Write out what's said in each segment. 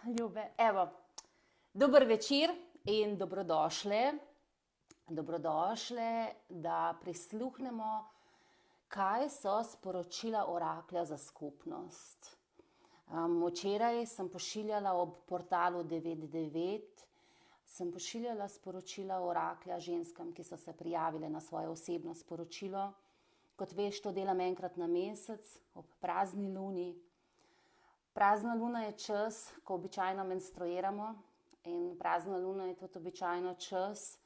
Ljube, evo, dober večer in dobrodošle. Dobrodošle, da prisluhnemo, kaj so sporočila oraklja za skupnost. Včeraj sem pošiljala ob portalu 99, sem pošiljala sporočila oraklja ženskam, ki so se prijavile na svoje osebno sporočilo. Kot veš, to delam enkrat na mesec, ob prazni luni. Prazna luna je čas, ko običajno menstruiramo, in prazna luna je tudi običajno čas,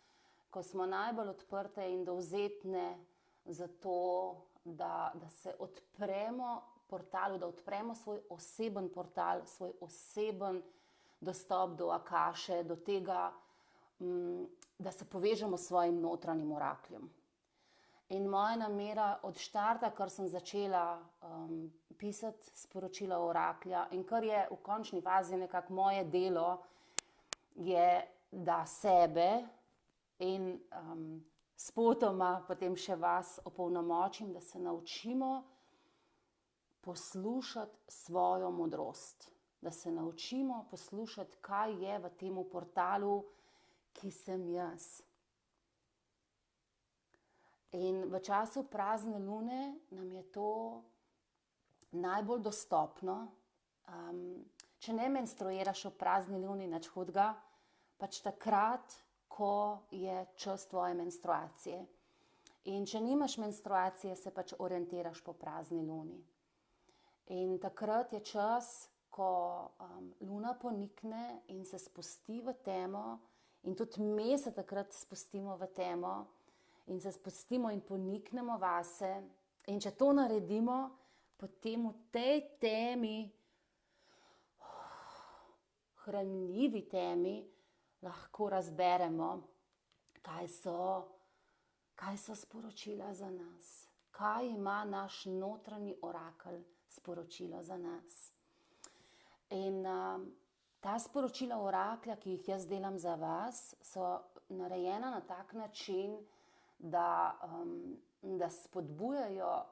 ko smo najbolj odprte in dovzetne za to, da se odpremo portalu, da odpremo svoj oseben portal, svoj oseben dostop do akaše, do tega, da se povežemo s svojim notranjim orakljem. In moja namera od štarta, kar sem začela pisati sporočila oraklja in kar je v končni fazi nekako moje delo, je, da sebe in spotoma potem še vas opolnomočim, da se naučimo poslušati svojo modrost. Da se naučimo poslušati, kaj je v tem portalu, ki sem jaz. In v času prazne lune nam je to najbolj dostopno. Če ne menstruiraš ob prazni luni, nič hudega, pač takrat, ko je čas tvoje menstruacije. In če nimaš menstruacije, se pač orientiraš po prazni luni. In takrat je čas, ko luna ponikne in se spusti v temo, in tudi mi se takrat spustimo v temo, in se spustimo in poniknemo vase. In če to naredimo, potem v tej temi, hranljivi temi, lahko razberemo, kaj so sporočila za nas. Kaj ima naš notranji orakelj sporočilo za nas. In ta sporočila oraklja, ki jih jaz delam za vas, so narejena na tak način, da spodbujajo,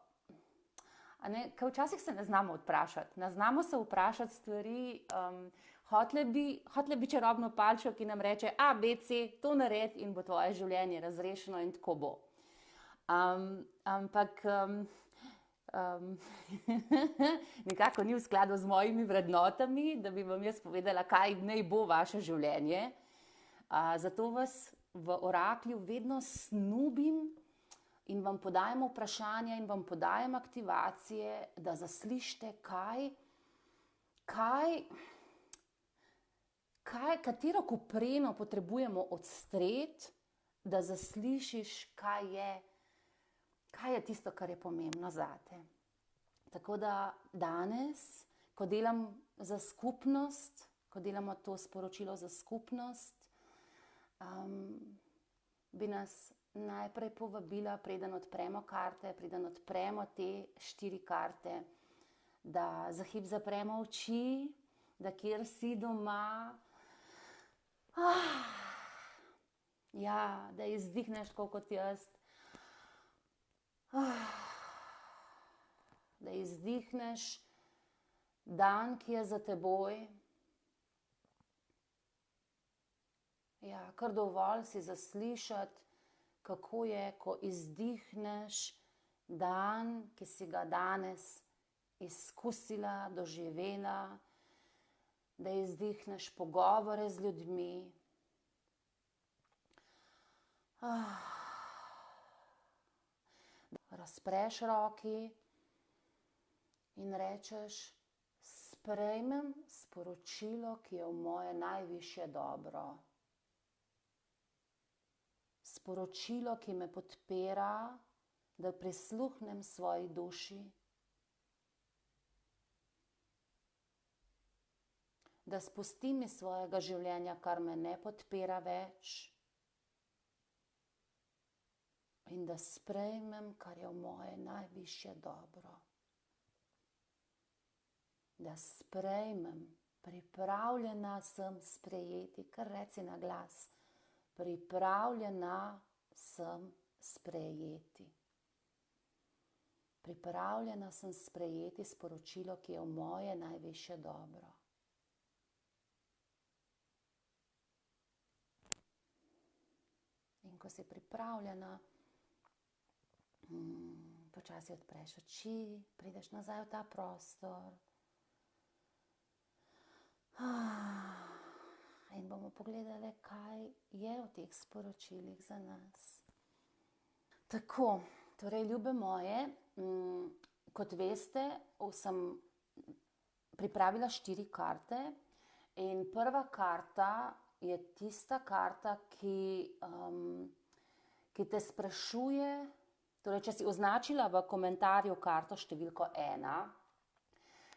ker včasih se ne znamo vprašati. Ne znamo se vprašati stvari, hotele bi čarobno palčo, ki nam reče A, B, C, to naredi in bo tvoje življenje razrešeno in tako bo. Ampak nekako ni v skladu z mojimi vrednotami, da bi vam jaz povedala, kaj naj bo vaše življenje. Zato vas v oraklju vedno snubim in vam podajam vprašanja in vam podajam aktivacije, da zaslišite, katero kopreno potrebujemo odstreti, da zaslišiš, kaj je tisto, kar je pomembno zate. Tako da danes, ko delam za skupnost, ko delamo to sporočilo za skupnost, bi nas najprej povabila, preden odpremo karte, preden odpremo te 4 karte, da za hip zapremo oči, da kjer si doma, da izdihneš tako kot jaz, da izdihneš dan, ki je za teboj. Kar dovolj si zaslišati, kako je, ko izdihneš dan, ki si ga danes izkusila, doživela, da izdihneš pogovore z ljudmi. Razpreš roki in rečeš, sprejmem sporočilo, ki je v moje najvišje dobro. Sporočilo, ki me podpira, da prisluhnem svoji duši, da spustim iz svojega življenja, kar me ne podpira več, in da sprejmem, kar je v moje najvišje dobro. Da sprejmem, pripravljena sem sprejeti, kar reci na glas. Pripravljena sem sprejeti. Pripravljena sem sprejeti sporočilo, ki je v moje najvišje dobro. ko si pripravljena, počasi odpreš oči, prideš nazaj v ta prostor. In bomo pogledali, kaj je v teh sporočilih za nas. Tako, torej, ljube moje, kot veste, sem pripravila 4 karte in prva karta je tista karta, ki te sprašuje, torej, če si označila v komentarju karto številko 1,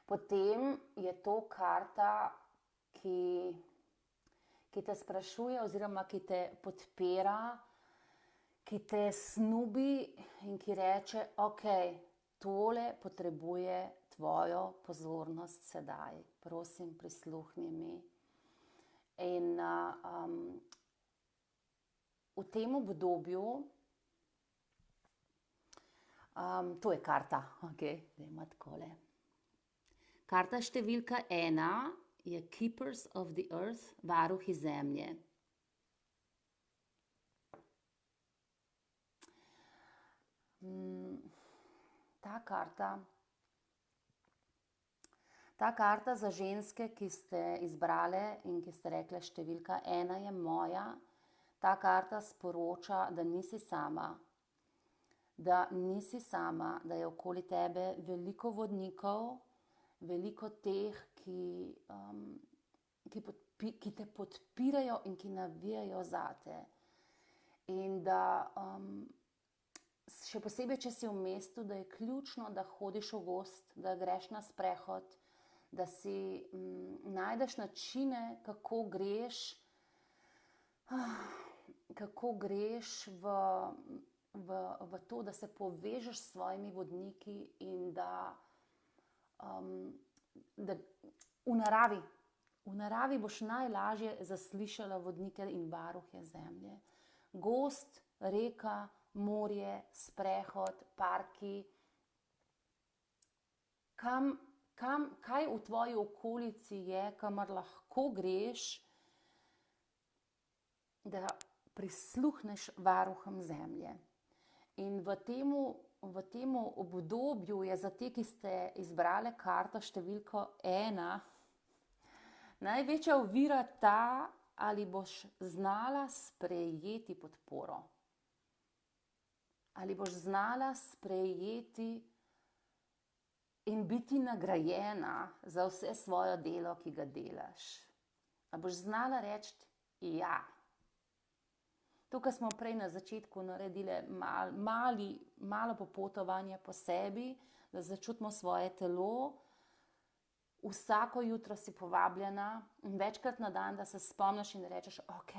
potem je to karta, ki te sprašuje oziroma ki te podpira, ki te snubi in ki reče, ok, tole potrebuje tvojo pozornost sedaj, prosim, prisluhni mi. In v tem obdobju, to je karta, ok, dajmo takole. Karta številka 1 je Keepers of the Earth, varuhi zemlje. Ta karta za ženske, ki ste izbrale in ki ste rekle številka 1 je moja, ta karta sporoča, da nisi sama. Da nisi sama, da je okoli tebe veliko vodnikov, veliko teh, ki te podpirajo in ki navijajo zate. In da še posebej, če si v mestu, da je ključno, da hodiš v gozd, da greš na sprehod, da si najdeš načine, kako greš v to, da se povežeš s svojimi vodniki in da v naravi boš najlažje zaslišala vodnike in varuhe zemlje. Gozd, reka, morje, sprehod, parki. Kaj v tvoji okolici je, kamor lahko greš, da prisluhneš varuhom zemlje. In v tem obdobju je za te, ki ste izbrali karto številko 1, največja ovira ta, ali boš znala sprejeti podporo. Ali boš znala sprejeti in biti nagrajena za vse svoje delo, ki ga delaš. Ali boš znala reči ja. Tukaj smo prej na začetku naredili malo popotovanje po sebi, da začutimo svoje telo. Vsako jutro si povabljena in večkrat na dan, da se spomniš in rečeš, ok,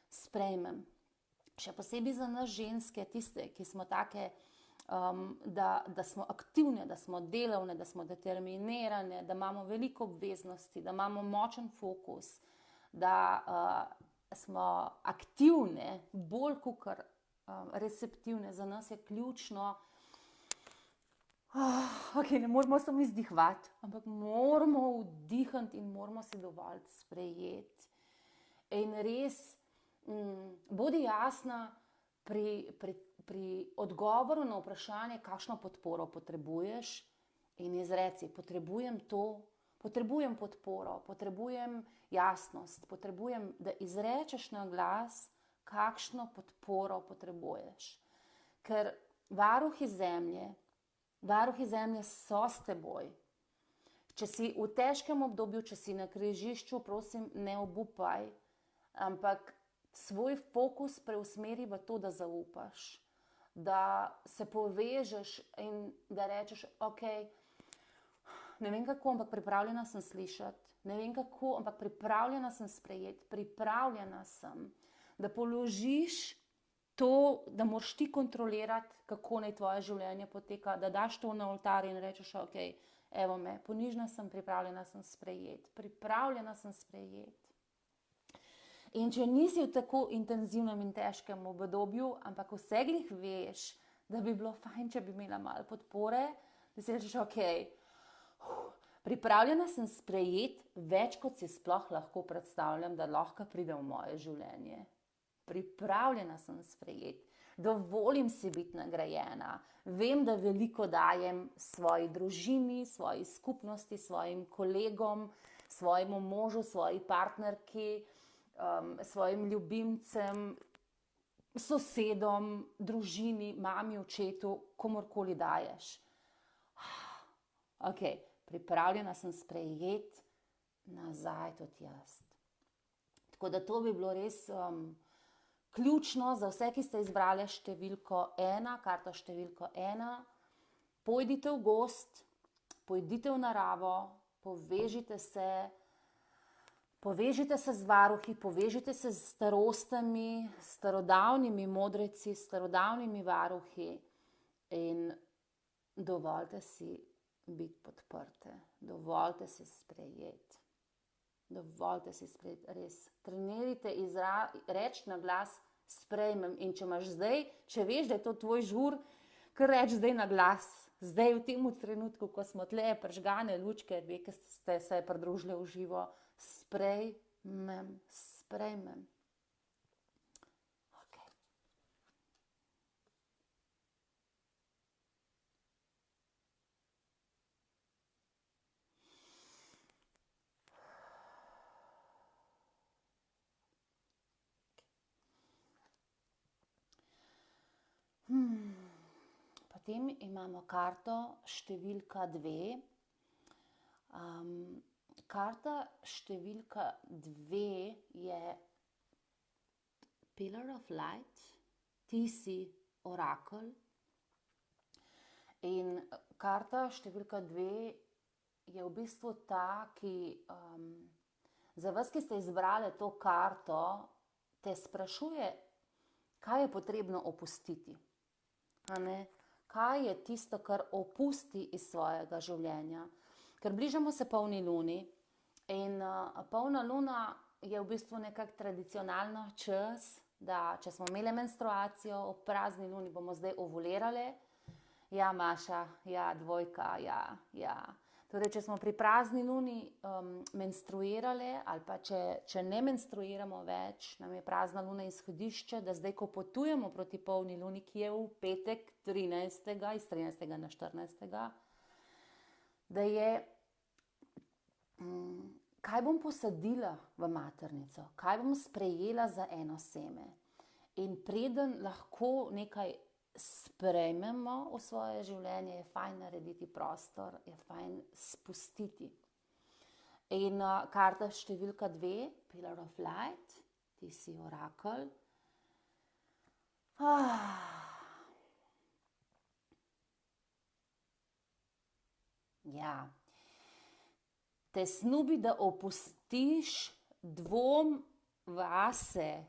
sprejmem. Še posebej za nas ženske, tiste, ki smo take, da smo aktivne, da smo delovne, da smo determinirane, da imamo veliko obveznosti, da imamo močen fokus, da smo aktivne, bolj kakor receptivne. Za nas je ključno, ok, ne moramo samo izdihvati, ampak moramo vdihniti in moramo se dovolj sprejeti. In res, bodi jasna pri odgovoru na vprašanje, kakšno podporo potrebuješ, in izreci, potrebujem to, potrebujem podporo, potrebujem jasnost, potrebujem, da izrečeš na glas, kakšno podporo potrebuješ. Ker varuhi zemlje so s teboj. Če si v težkem obdobju, če si na križišču, prosim, ne obupaj, ampak svoj fokus preusmeri v to, da zaupaš, da se povežeš in da rečeš, ok, ne vem kako, ampak pripravljena sem slišati, ne vem kako, ampak pripravljena sem sprejeti, pripravljena sem, da položiš to, da moraš ti kontrolirati, kako naj tvoje življenje poteka, da daš to na oltar in rečeš, ok, evo me, ponižna sem, pripravljena sem sprejeti, pripravljena sem sprejeti. In če nisi v tako intenzivnem in težkem obdobju, ampak vse glih veš, da bi bilo fajn, če bi imela malo podpore, da si rečeš, ok, pripravljena sem sprejeti več, kot si sploh lahko predstavljam, da lahko pride v moje življenje. pripravljena sem sprejeti, dovolim si biti nagrajena, vem, da veliko dajem svoji družini, svoji skupnosti, svojim kolegom, svojemu možu, svoji partnerki, svojim ljubimcem, sosedom, družini, mami, očetu, komurkoli daješ. Ok, pripravljena sem sprejeti nazaj tudi jaz. Tako da to bi bilo res ključno za vse, ki ste izbrali številko 1, karto številko 1. Pojdite v gozd, pojdite v naravo, povežite se z varuhi, povežite se s starostami, s starodavnimi modreci, s starodavnimi varuhi in dovolite si biti podprte, dovolite si sprejeti. Dovolite si sprejeti, res. Trenirajte reči na glas sprejmem in če imaš zdaj, če veš, da je to tvoj žur, kar reči zdaj na glas. Zdaj v tem trenutku, ko smo tle prižgane lučke, ve, ki ste se pridružili v živo, sprejmem. Okay. Potem imamo karto številka 2. Karta številka 2 je Pillar of Light, ti si orakelj. In karta številka 2 je v bistvu ta, ki za vas, ki ste izbrali to karto, te sprašuje, kaj je potrebno opustiti. Kaj je tisto, kar opusti iz svojega življenja. Ker bližamo se polni luni in polna luna je v bistvu nekako tradicionalno čas, da če smo imeli menstruacijo ob prazni luni, bomo zdaj ovulirali. Ja, Maša, ja, dvojka, ja. Torej, če smo pri prazni luni menstruirali ali pa če ne menstruiramo več, nam je prazna luna izhodišče, da zdaj, ko potujemo proti polni luni, ki je v petek 13. iz 13. na 14. da je, kaj bom posadila v maternico, kaj bom sprejela za eno seme. In preden lahko nekaj sprejmemo v svoje življenje, je fajn narediti prostor, je fajn spustiti. In karta številka 2, Pillar of Light, ti si orakelj. Ja. Te snubi, da opustiš dvom vase.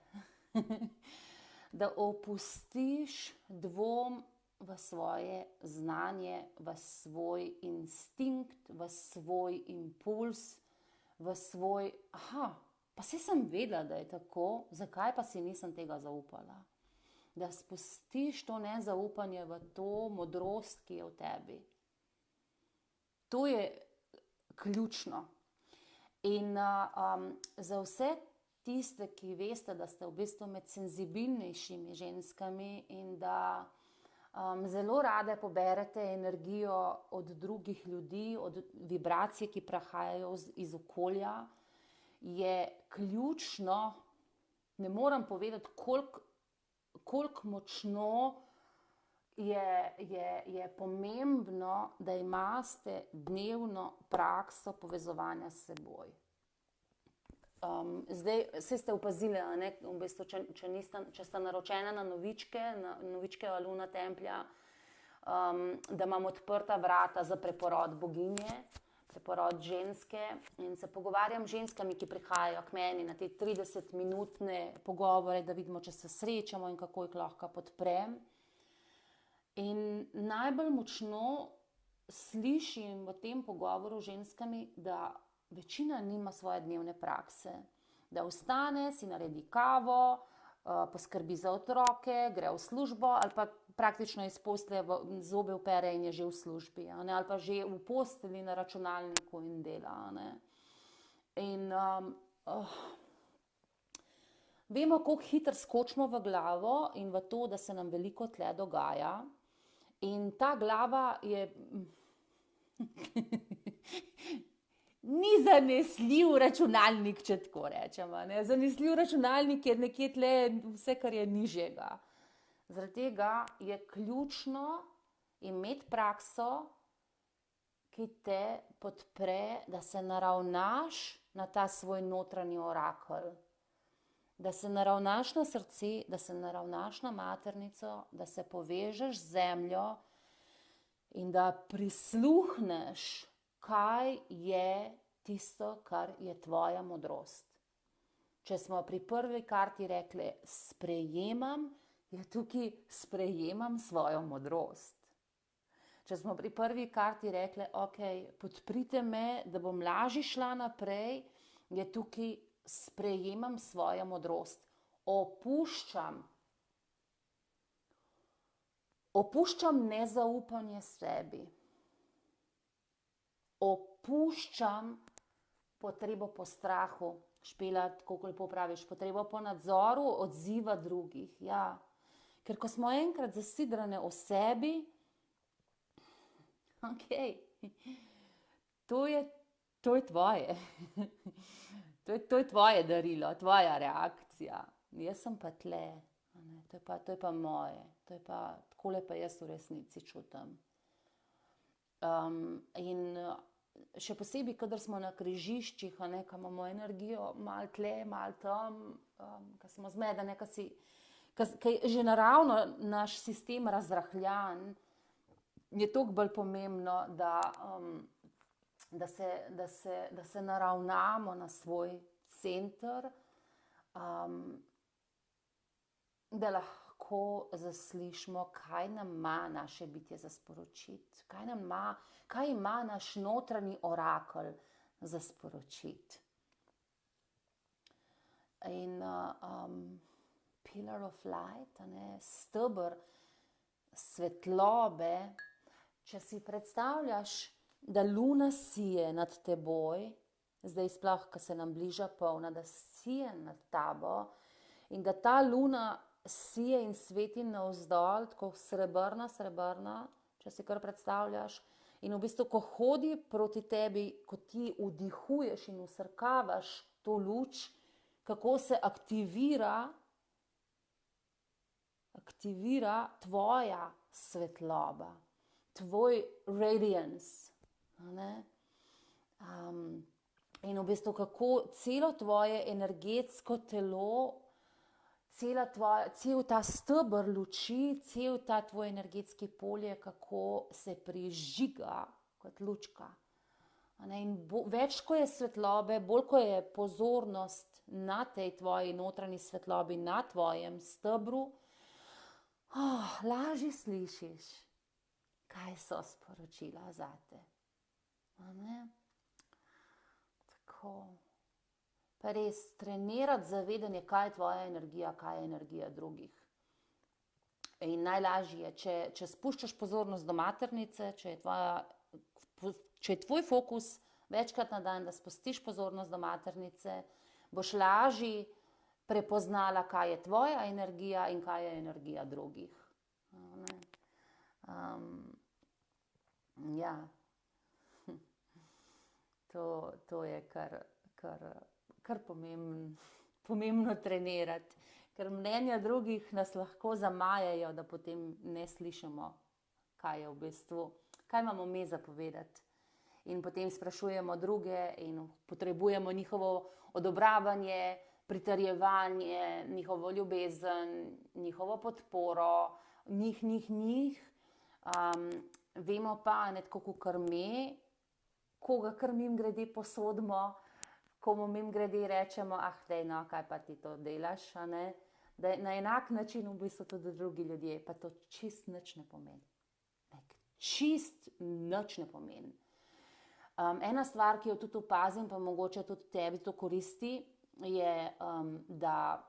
Da opustiš dvom v svoje znanje, v svoj instinkt, v svoj impuls, v svoj, pa saj sem vedela, da je tako, zakaj pa si nisem tega zaupala? Da spustiš to nezaupanje v to modrost, ki je v tebi. To je ključno. In za vse tiste, ki veste, da ste v bistvu med senzibilnejšimi ženskami in da zelo rade poberete energijo od drugih ljudi, od vibracij, ki prihajajo iz okolja, je ključno, ne moram povedati, koliko močno je pomembno, da imate dnevno prakso povezovanja s seboj. Zdaj, vse ste opazili, v bistvu, če ste naročene na novičke Luna Templja, da imam odprta vrata za preporod boginje, preporod ženske in se pogovarjam z ženskami, ki prihajajo k meni na te 30-minutne pogovore, da vidimo, če se srečamo in kako jih lahko podprem. In najbolj močno slišim v tem pogovoru z ženskami, da večina nima svoje dnevne prakse, da vstane, si naredi kavo, poskrbi za otroke, gre v službo ali pa praktično iz postelje zobe opere in je že v službi, ali pa že v postelji na računalniku in dela. In vemo, koliko hitro skočimo v glavo in v to, da se nam veliko tle dogaja. In ta glava je ni zanesljiv računalnik, če tako rečemo. Ne? Zanesljiv računalnik je nekje tle vse, kar je nižjega. Zaradi tega je ključno imeti prakso, ki te podpre, da se naravnaš na ta svoj notranji orakelj. Da se naravnaš na srce, da se naravnaš na maternico, da se povežeš z zemljo in da prisluhneš, kaj je tisto, kar je tvoja modrost. Če smo pri prvi karti rekli sprejemam, je tukaj sprejemam svojo modrost. Če smo pri prvi karti rekli, ok, podprite me, da bom lažje šla naprej, je tukaj sprejemam svojo modrost. Opuščam nezaupanje sebi. Opuščam potrebo po strahu. Špela, tako lepo praviš, potrebo po nadzoru odziva drugih. Ja. Ker ko smo enkrat zasidrane o sebi, ok, to je tvoje. To je tvoje darilo, tvoja reakcija. Jaz sem pa tle, to je pa moje, takole pa jaz v resnici čutim. In še posebej, kadar smo na križiščih, ko imamo energijo malo tle, malo tam, ko smo zmedene, ko je že naravno naš sistem razrahljan, je toliko bolj pomembno, da se naravnamo na svoj center, da lahko zaslišimo, kaj nam ima naše bitje za sporočiti, kaj ima naš notranji orakelj za sporočiti. In pillar of light, steber svetlobe, če si predstavljaš, da luna sije nad teboj, zdaj sploh, ko se nam bliža polna, da sije nad tabo in da ta luna sije in sveti navzdol, tako srebrna, če si kar predstavljaš, in v bistvu, ko hodi proti tebi, ko ti vdihuješ in vsrkavaš to luč, kako se aktivira tvoja svetloba, tvoj radiance. In v bistvu, kako celo tvoje energetsko telo, cel ta steber luči, cel ta tvoj energetski polje, kako se prižiga kot lučka. In več, ko je svetlobe, bolj, ko je pozornost na tej tvoji notranji svetlobi, na tvojem stebru, lažje slišiš, kaj so sporočila zate. Tako. Pa res, trenirati zavedanje, kaj je tvoja energija, kaj je energija drugih. In najlažje je, če spuščaš pozornost do maternice, če je tvoj fokus večkrat na dan, da spustiš pozornost do maternice, boš lažje prepoznala, kaj je tvoja energija in kaj je energija drugih. Ja. To je kar pomembno trenirati, ker mnenja drugih nas lahko zamajajo, da potem ne slišimo, kaj je v bistvu, kaj imamo mi za povedati. In potem sprašujemo druge in potrebujemo njihovo odobravanje, pritrjevanje, njihovo ljubezen, njihovo podporo, njih. Vemo pa, tako kot krme, koga kar mimogrede posodimo, komu mimogrede rečemo, daj no, kaj pa ti to delaš, da na enak način v bistvu tudi drugi ljudje, pa to čist nič ne pomeni. Čist nič ne pomeni. Ena stvar, ki jo tudi opazim, pa mogoče tudi tebi to koristi, je, da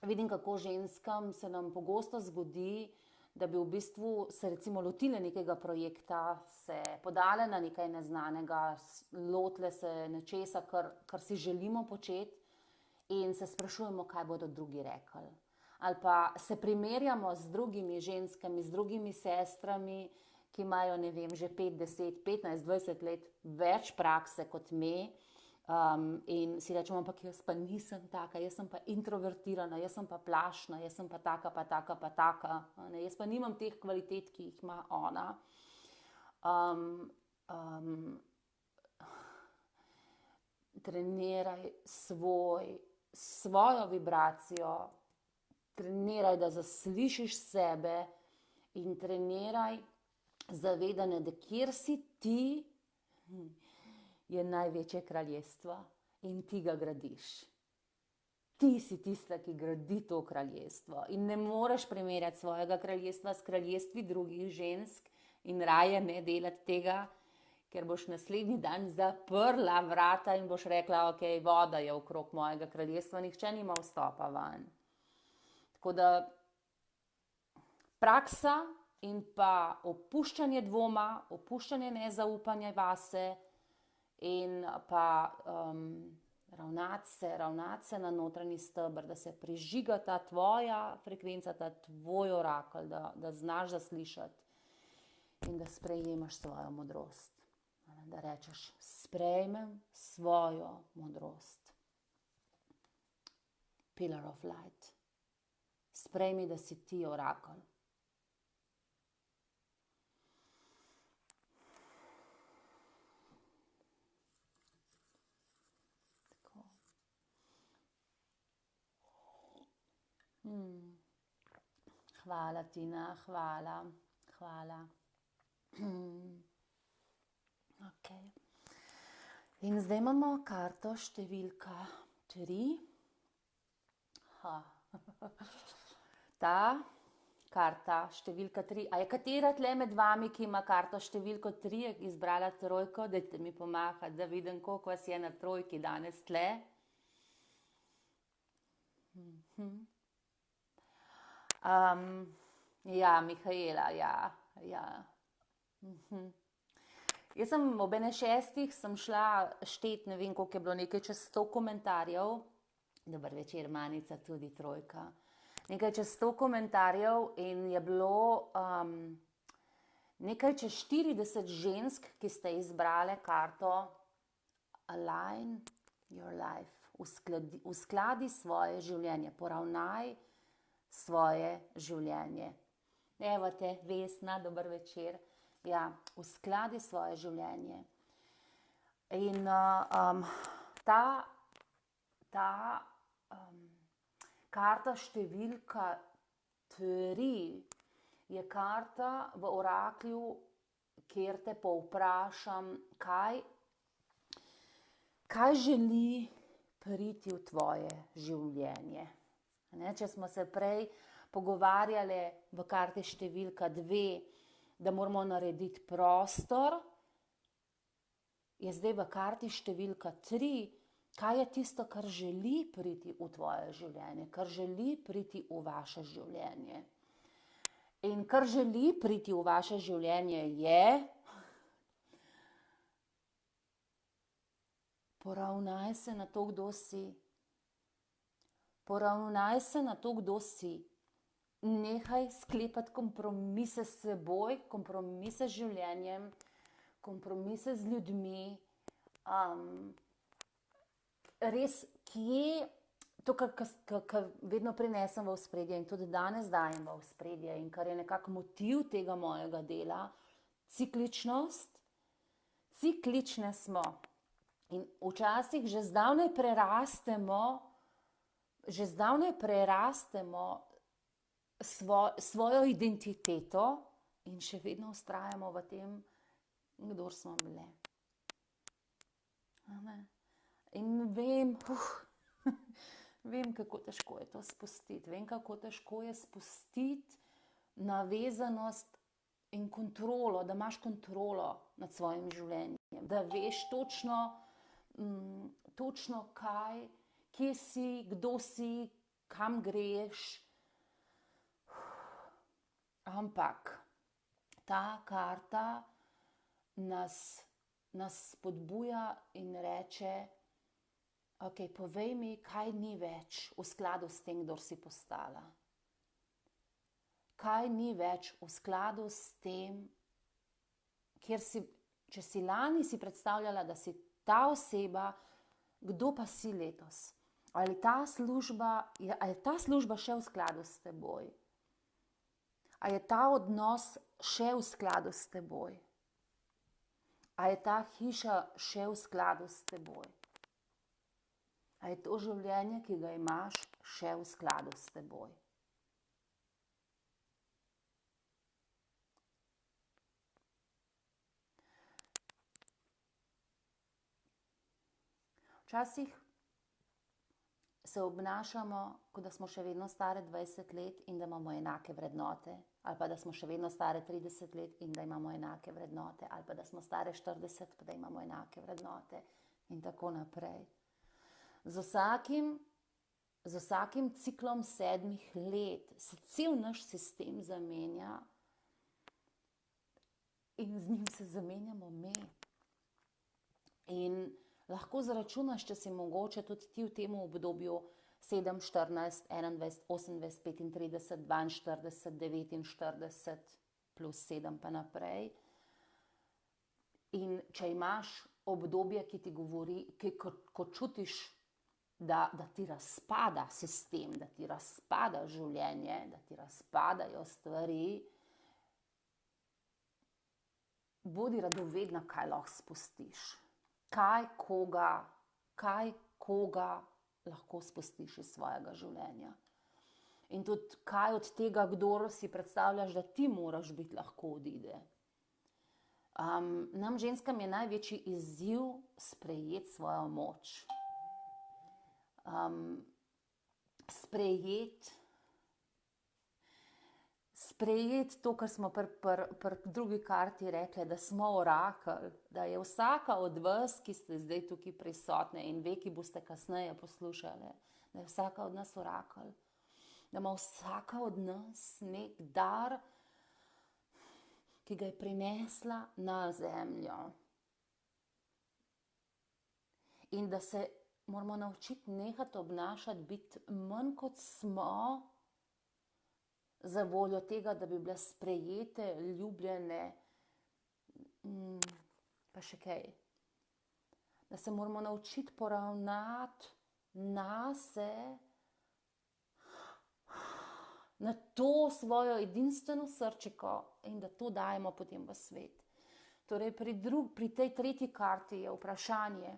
vidim, kako ženskam se nam pogosto zgodi, da bi v bistvu se recimo lotile nekega projekta, se podale na nekaj neznanega, lotile se nečesa, kar si želimo početi in se sprašujemo, kaj bodo drugi rekli. Ali pa se primerjamo z drugimi ženskami, z drugimi sestrami, ki imajo, ne vem, že 5, 10, 15, 20 let več prakse kot mi, in si rečemo, ampak jaz pa nisem taka, jaz sem pa introvertirana, jaz sem pa plašna, jaz sem pa taka, pa taka, pa taka, jaz pa nimam teh kvalitet, ki jih ima ona. Treniraj svojo vibracijo, treniraj, da zaslišiš sebe in treniraj zavedanje, da kjer si ti, je največje kraljestvo in ti ga gradiš. Ti si tista, ki gradi to kraljestvo in ne moreš primerjati svojega kraljestva s kraljestvi drugih žensk in raje ne delati tega, ker boš naslednji dan zaprla vrata in boš rekla, ok, voda je okrog mojega kraljestva, nihče nima vstopa van. Tako da praksa in pa opuščanje dvoma, opuščanje nezaupanja vase in pa ravnati se na notranji steber, da se prižiga ta tvoja frekvenca, ta tvoj orakelj, da znaš zaslišati in da sprejemaš svojo modrost. Da rečeš, sprejmem svojo modrost. Pillar of light. Sprejmi, da si ti orakelj. Tako. Hvala, Tina, hvala. Okay. In zdaj imamo karto številka 3. Ta karta številka 3. A je katera tle med vami, ki ima karto številko 3, izbrala trojko? Dajte mi pomagati, da vidim, koliko vas je na trojki danes tle. Ja, Mihaela, ja. Jaz sem ob 6 sem šla štet, ne vem, koliko je bilo, nekaj čez 100 komentarjev. Dober večer, Manica, tudi trojka. Nekaj čez 100 komentarjev in je bilo nekaj čez 40 žensk, ki ste izbrale karto Align your life. Uskladi svoje življenje, poravnaj svoje življenje. Evo te, Vesna, dober večer. Ja, uskladi svoje življenje. In ta karta številka 3 je karta v oraklju, kjer te povprašam, kaj želi priti v tvoje življenje. Če smo se prej pogovarjali v karti številka 2, da moramo narediti prostor, je zdaj v karti številka 3, kaj je tisto, kar želi priti v tvoje življenje, kar želi priti v vaše življenje. In kar želi priti v vaše življenje je, poravnaj se na to, kdo si. Poravnaj se na to, kdo si. Nehaj sklepati kompromise s seboj, kompromise z življenjem, kompromise z ljudmi. Res, kje, to, kar vedno prinesem v ospredje in tudi danes dajem v ospredje in kar je nekako motiv tega mojega dela, cikličnost. Ciklične smo. In včasih že zdavnaj prerastemo svojo identiteto in še vedno vztrajamo v tem, kdor smo bile. In vem, kako težko je to spustiti. Vem, kako težko je spustiti navezanost in kontrolo, da imaš kontrolo nad svojim življenjem. Da veš točno kaj, kje si, kdo si, kam greš. Ampak ta karta nas spodbuja in reče, Ok, povej mi, kaj ni več v skladu s tem, kdor si postala. Kaj ni več v skladu s tem, če si lani si predstavljala, da si ta oseba, kdo pa si letos? Ali je ta služba še v skladu s teboj? A je ta odnos še v skladu s teboj? A je ta hiša še v skladu s teboj? A je to življenje, ki ga imaš, še v skladu s teboj? Včasih se obnašamo, kot da smo še vedno stare 20 let in da imamo enake vrednote, ali pa da smo še vedno stare 30 let in da imamo enake vrednote, ali pa da smo stare 40, pa da imamo enake vrednote in tako naprej. Z vsakim ciklom 7 let se cel naš sistem zamenja in z njim se zamenjamo mi. In lahko zaračunaš, če si mogoče tudi ti v tem obdobju 7, 14, 21, 28, 35, 42, 49 plus 7 pa naprej. In če imaš obdobje, ki ti govori, ko čutiš, da ti razpada sistem, da ti razpada življenje, da ti razpadajo stvari, bodi radovedna, kaj lahko spustiš. Kaj koga lahko spustiš iz svojega življenja. In tudi kaj od tega, kdor si predstavljaš, da ti moraš biti, lahko odide. Nam ženskam je največji izziv sprejeti svojo moč. Sprejeti to, kar smo pri drugi karti rekli, da smo orakelj, da je vsaka od vas, ki ste zdaj tukaj prisotne in ve, ki boste kasneje poslušali, da je vsaka od nas orakelj, da ima vsaka od nas nek dar, ki ga je prinesla na zemljo. In da se moramo naučiti nehati obnašati, biti manj kot smo, za voljo tega, da bi bile sprejete, ljubljene, pa še kaj. Da se moramo naučiti poravnati nase, na to svojo edinstveno srčiko in da to dajemo potem v svet. Torej pri tej tretji karti je vprašanje,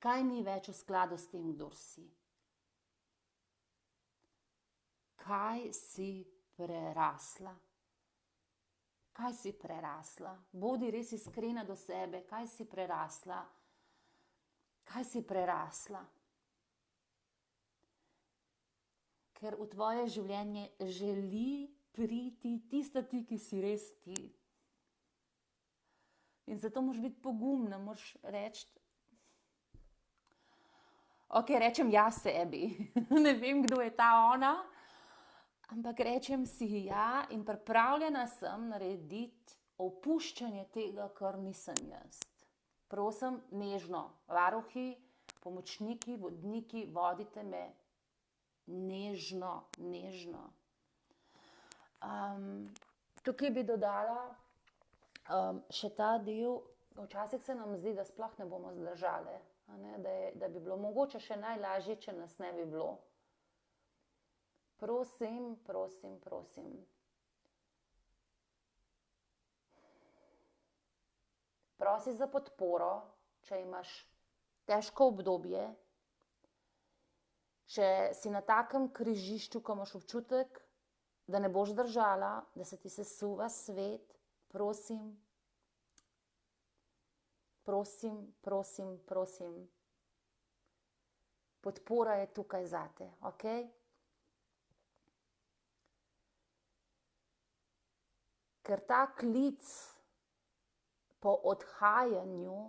kaj ni več v skladu s tem, kdor si? Kaj si prerasla? Kaj si prerasla? Bodi res iskrena do sebe, kaj si prerasla? Kaj si prerasla? Ker v tvoje življenje želi priti tista ti, ki si res ti. In zato moraš biti pogumna, moraš reči, rečem ja sebi, ne vem, kdo je ta ona, ampak rečem si ja in pripravljena sem narediti opuščanje tega, kar nisem jaz. Prosim, nežno, varuhi, pomočniki, vodniki, vodite me nežno. Tukaj bi dodala še ta del, včasih se nam zdi, da sploh ne bomo zdržali. Da bi bilo mogoče še najlažje, če nas ne bi bilo. Prosim. Prosi za podporo, če imaš težko obdobje, če si na takem križišču, ko imaš občutek, da ne boš zdržala, da se ti sesuva svet, prosim. Podpora je tukaj zate, ok? Ker ta klic po odhajanju,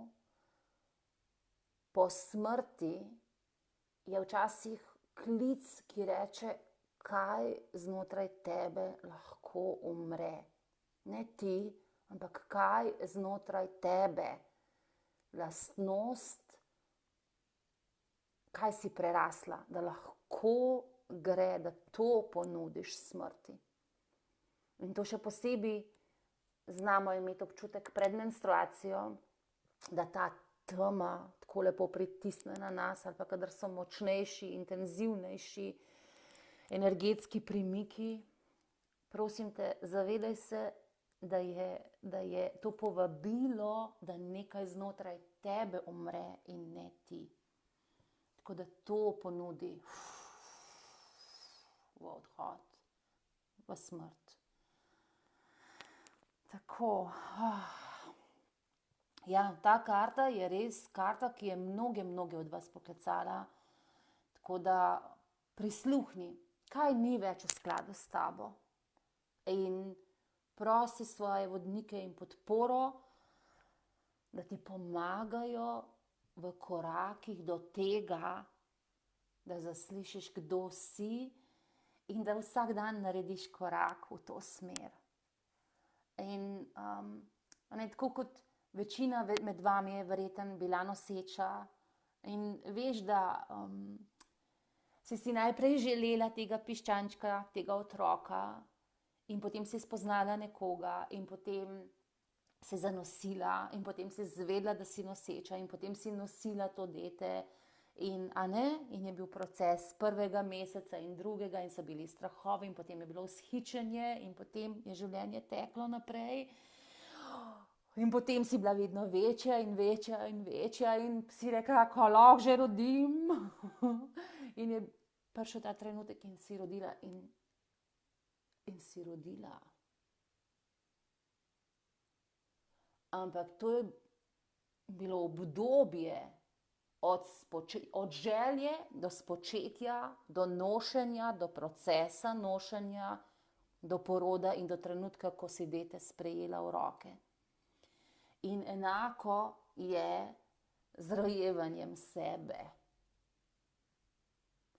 po smrti, je včasih klic, ki reče, kaj znotraj tebe lahko umre. Ne ti, ampak kaj znotraj tebe. Lastnost, kaj si prerasla, da lahko gre, da to ponudiš smrti. In to še posebej znamo imeti občutek pred menstruacijo, da ta tema tako lepo pritisne na nas, ali pa kadar so močnejši, intenzivnejši energetski premiki. Prosim te, zavedaj se, da je to povabilo, da nekaj znotraj tebe umre in ne ti. Tako da to ponudi v odhod, v smrt. Tako. Ja, ta karta je res karta, ki je mnoge od vas poklicala. Tako da prisluhni, kaj ni več v skladu s tabo. In prosi svoje vodnike in podporo, da ti pomagajo v korakih do tega, da zaslišiš, kdo si in da vsak dan narediš korak v to smer. In tako kot večina med vami je verjetno bila noseča in veš, da si najprej želela tega piščančka, tega otroka in potem si spoznala nekoga in potem se zanosila in potem si izvedela, da si noseča in potem si nosila to dete in je bil proces prvega meseca in drugega in so bili strahovi in potem je bilo vzhičenje in potem je življenje teklo naprej in potem si bila vedno večja in večja in večja in si rekla, ko lahko že rodim in je prišel ta trenutek in si rodila in si rodila. Ampak to je bilo obdobje od želje do spočetja, do nošenja, do procesa nošenja, do poroda in do trenutka, ko si dete sprejela v roke. In enako je z rojevanjem sebe,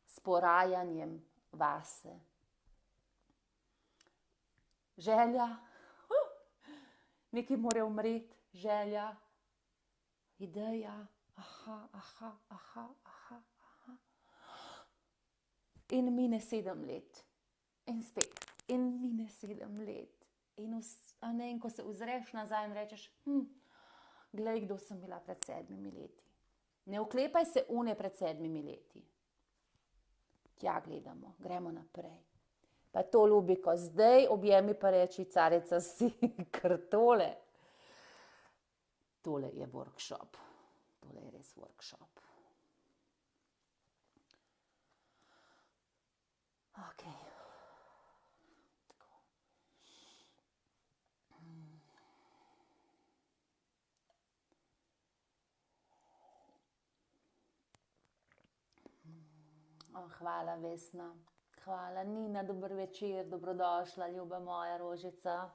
s porajanjem vase. Želja, nekaj mora umreti, želja, ideja, in mine 7 let. In spet, in mine 7 let. In ko se ozreš nazaj in rečeš, glej, kdo sem bila pred 7 leti. Ne oklepaj se une pred 7 leti. Tja gledamo, gremo naprej. Pa to, ljubiko, zdaj objemi pa reči, carica si, ker tole je workshop. Tole je res workshop. Ok. Tako. Hvala, Vesna. Hvala, Nina, dober večer, dobrodošla, ljuba moja rožica.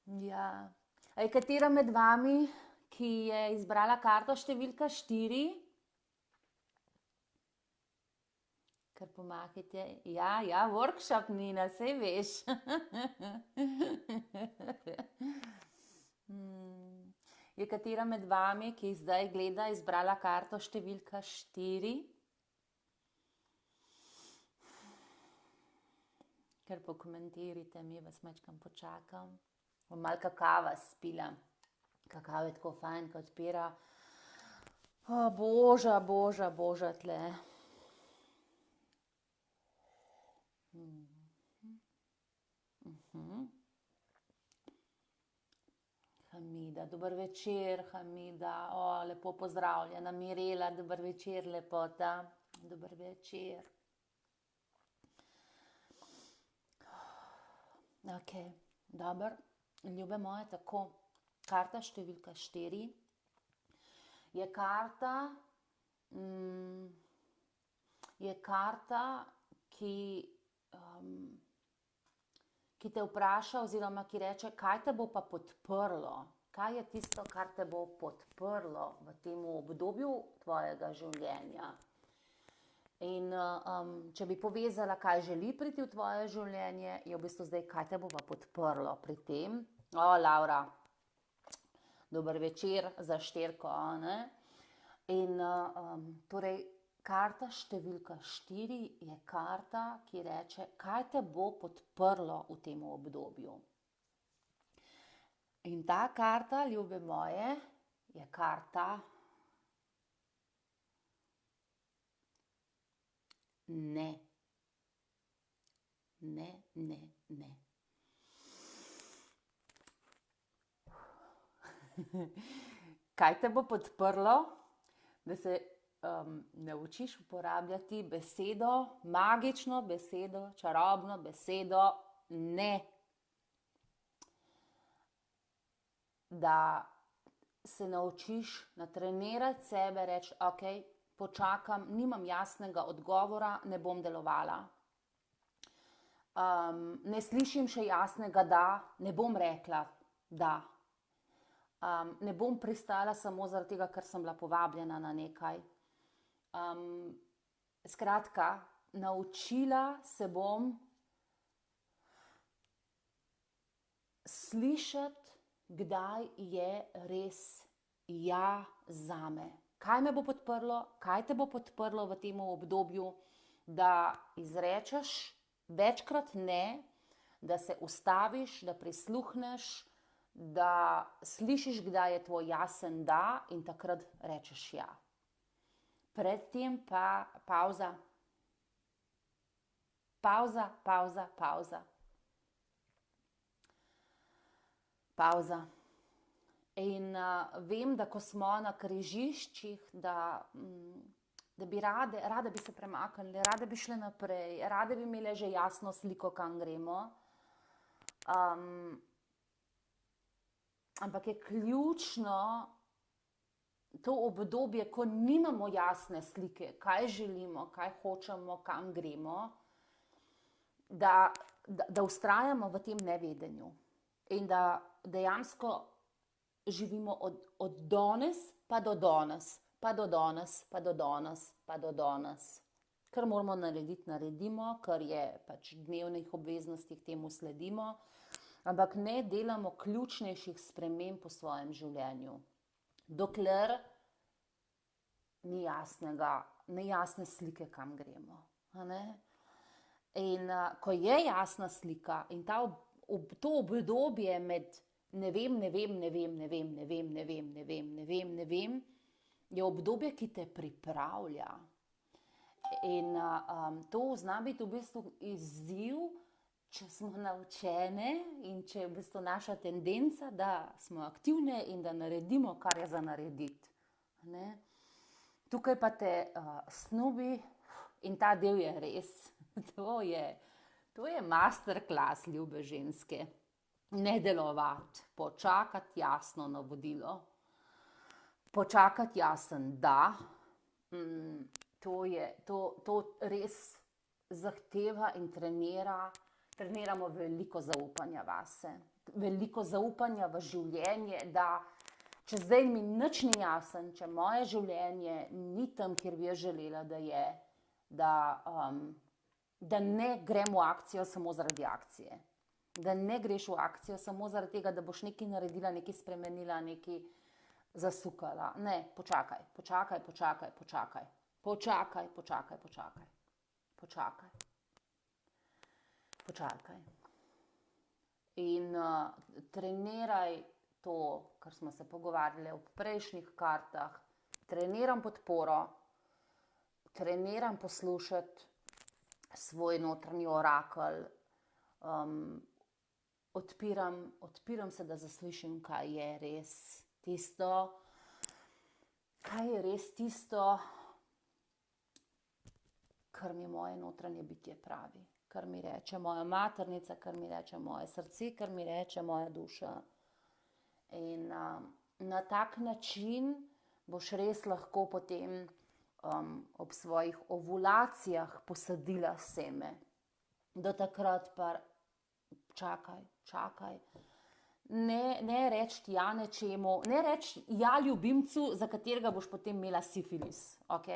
Ja. A je katera med vami, ki je izbrala karto številka 4? Kar pomakajte. Ja, workshop, Nina, sej veš. Je katera med vami, ki zdaj gleda, izbrala karto številka 4? Ker pokomentirajte mi, vas majčkam počakam. Bom malo kakava spila. Kakav je tako fajn, ko odpira. Boža tle. Hamida, dober večer, Hamida. Lepo pozdravljena. Mirela, dober večer, lepota. Dober večer. Ok, dober. Ljube moje, tako. Karta številka 4 je karta, ki te vpraša oziroma ki reče, kaj te bo pa podprlo, kaj je tisto, kar te bo podprlo v tem obdobju tvojega življenja. In če bi povezala, kaj želi priti v tvoje življenje, je v bistvu zdaj, kaj te bo pa podprlo pri tem. Laura, dober večer za 4, ne? In torej, karta številka 4 je karta, ki reče, kaj te bo podprlo v tem obdobju. In ta karta, ljube moje, je karta ne. Ne, ne, ne. Kaj te bo podprlo, da se naučiš uporabljati besedo, magično besedo, čarobno besedo ne. Da se naučiš natrenirati sebe, reči, ok, počakam, nimam jasnega odgovora, ne bom delovala. Ne slišim še jasnega da, ne bom rekla da. Ne bom pristala samo zaradi tega, ker sem bila povabljena na nekaj. Skratka, naučila se bom slišati, kdaj je res ja zame. Kaj me bo podprlo, kaj te bo podprlo v tem obdobju, da izrečeš večkrat ne, da se ustaviš, da prisluhneš, da slišiš, kdaj je tvoj jasen da in takrat rečeš ja. Predtem pa pavza. Pavza, pavza, pavza. Pavza. In vem, da ko smo na križiščih, da bi rade bi se premaknili, rade bi šle naprej, rade bi imele že jasno sliko, kam gremo. Ampak je ključno to obdobje, ko nimamo jasne slike, kaj želimo, kaj hočemo, kam gremo, da vztrajamo v tem nevedenju in da dejansko živimo od danes pa do danes, pa do danes, pa do danes, pa do danes. Kar moramo narediti, naredimo, kar je pač dnevnih obveznostih, temu sledimo, ampak ne delamo ključnejših sprememb v svojem življenju, dokler ni jasne slike, kam gremo. In ko je jasna slika in to obdobje med ne vem, je obdobje, ki te pripravlja. In to zna biti v bistvu izziv, če smo naučene in če je v bistvu naša tendenca, da smo aktivne in da naredimo, kar je za narediti. Tukaj pa te snubi in ta del je res. To je masterclass, ljube ženske. Ne delovati, počakati jasno navodilo, počakati jasen da. To res zahteva in treniramo veliko zaupanja vase, veliko zaupanja v življenje, da če zdaj mi nič ni jasen, če moje življenje ni tam, kjer bi jaz želela, da je, da ne grem v akcijo samo zaradi akcije. Da ne greš v akcijo samo zaradi tega, da boš nekaj naredila, nekaj spremenila, nekaj zasukala. Ne, počakaj. Počakaj. In treniraj to, kar smo se pogovarjali v prejšnjih kartah. Treniram podporo, treniram poslušati svoj notranji orakelj, odpiram se, da zaslišim, kaj je res tisto, kar mi moje notranje bitje pravi, kar mi reče moja maternica, kar mi reče moje srce, kar mi reče moja duša. In na tak način boš res lahko potem ob svojih ovulacijah posadila seme. Do takrat pa čakaj. Ne reči ja nečemu, ne reči ja ljubimcu, za katerega boš potem imela sifilis, ok?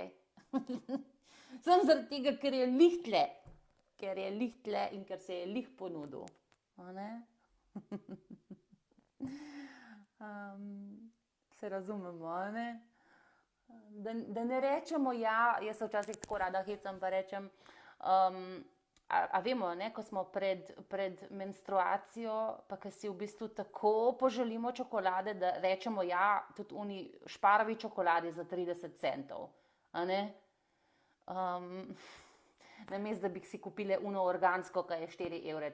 Samo zaradi tega, ker je lih tle in ker se je lih ponudil. Se razumemo, ne? Da ne rečemo ja, jaz se včasih tako rada hecam, pa rečem, a vemo, ne, ko smo pred menstruacijo, pa ko si v bistvu tako poželimo čokolade, da rečemo ja, tudi oni šparovi čokoladi za 30 centov, a ne? Namesto, da bi si kupile uno organsko, ki je 4,30 evra,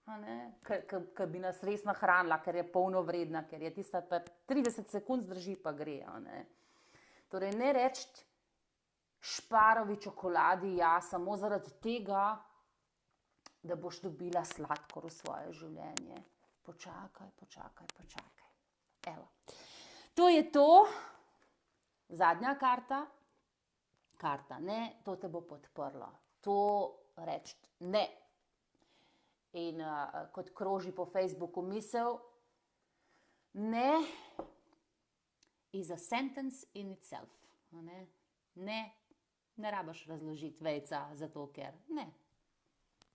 a ne? Ki bi nas res nahranila, ker je polnovredna, ker je tista pa 30 sekund zdrži, pa gre, a ne? Torej, ne reči šparovi čokoladi ja, samo zaradi tega, da boš dobila sladkor v svoje življenje. Počakaj. Evo. To je to. Zadnja karta. Karta ne, to te bo podprlo. To reči ne. In kot kroži po Facebooku misel, ne is a sentence in itself. Ne rabiš razložiti vejca, zato ker ne.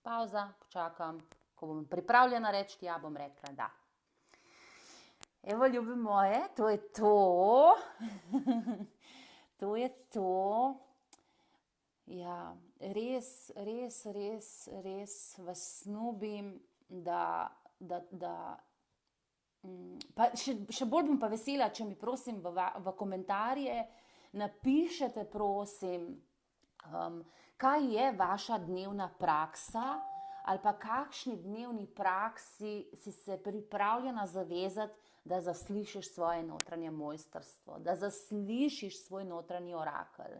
Pauza, počakam, ko bom pripravljena reči ja, bom rekla da. Evo, ljubi moje, to je to. To je to. Ja, res vas snubim, da pa še bolj bom pa vesela, če mi prosim v komentarje napišete, prosim, kaj je vaša dnevna praksa ali pa kakšni dnevni praksi si se pripravljena zavezati, da zaslišiš svoje notranje mojstrstvo, da zaslišiš svoj notranji orakelj.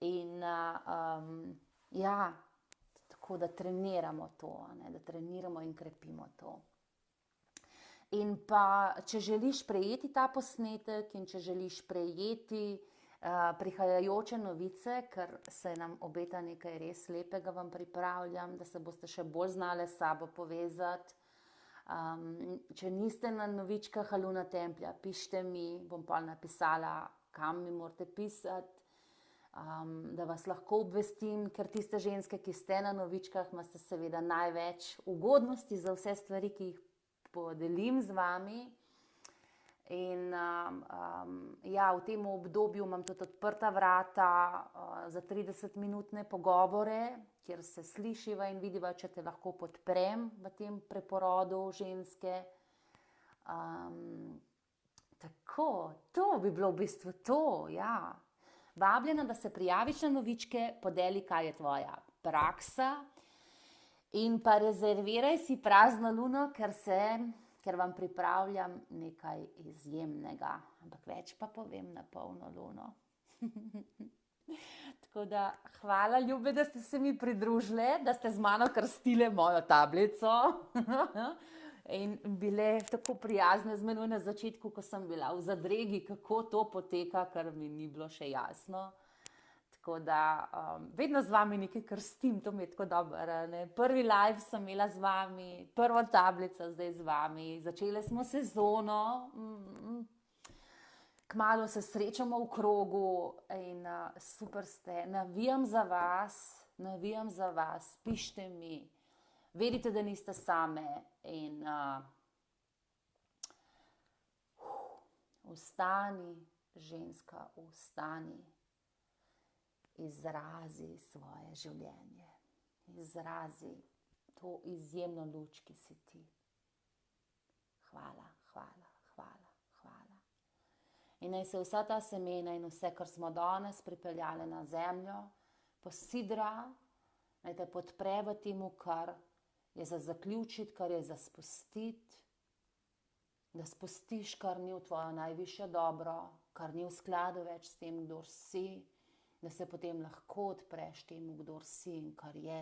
In ja, tako da treniramo to, ne, da treniramo in krepimo to. In pa, če želiš prejeti ta posnetek in če želiš prejeti prihajajoče novice, ker se nam obeta nekaj res lepega, vam pripravljam, da se boste še bolj znale s sabo povezati. Če niste na novičkah Aluna Templja, pišite mi, bom pa napisala, kam mi morate pisati, da vas lahko obvestim, ker tiste ženske, ki ste na novičkah, imate seveda največ ugodnosti za vse stvari, ki jih podelim z vami. In ja, v tem obdobju imam tudi odprta vrata za 30-minutne pogovore, kjer se slišiva in vidiva, če te lahko podprem v tem preporodu ženske. Tako, to bi bilo v bistvu to, ja. Vabljena, da se prijaviš na novičke, podeli, kaj je tvoja praksa in pa rezerviraj si prazno luno, ker vam pripravljam nekaj izjemnega, ampak več pa povem na polno luno. Tako da, hvala ljube, da ste se mi pridružile, da ste z mano krstile mojo tablico in bile tako prijazne z menoj na začetku, ko sem bila v zadregi, kako to poteka, kar mi ni bilo še jasno. Tako da, vedno z vami nekaj krstim, to mi je tako dobro, ne. Prvi live sem imela z vami, prvo tablico zdaj z vami, začele smo sezono, kmalu se srečamo v krogu in super ste, navijam za vas, pišite mi, vedite, da niste same in vstani, ženska, vstani. Izrazi svoje življenje, izrazi to izjemno luč, ki si ti. Hvala. In naj se vsa ta semena in vse, kar smo danes pripeljali na zemljo, posidra, naj te podpre v temu, kar je za zaključiti, kar je za spustiti, da spustiš, kar ni v tvojo najvišje dobro, kar ni v skladu več s tem, kdor si, da se potem lahko odpreš temu, kdor si in kar je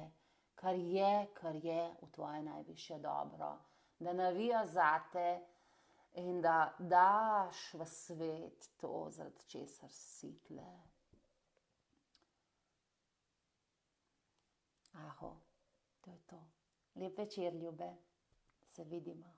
v tvoje najvišje dobro. Da navija zate in da daš v svet to, zaradi česar si tle. Aho, to je to. Lep večer, ljube. Se vidimo.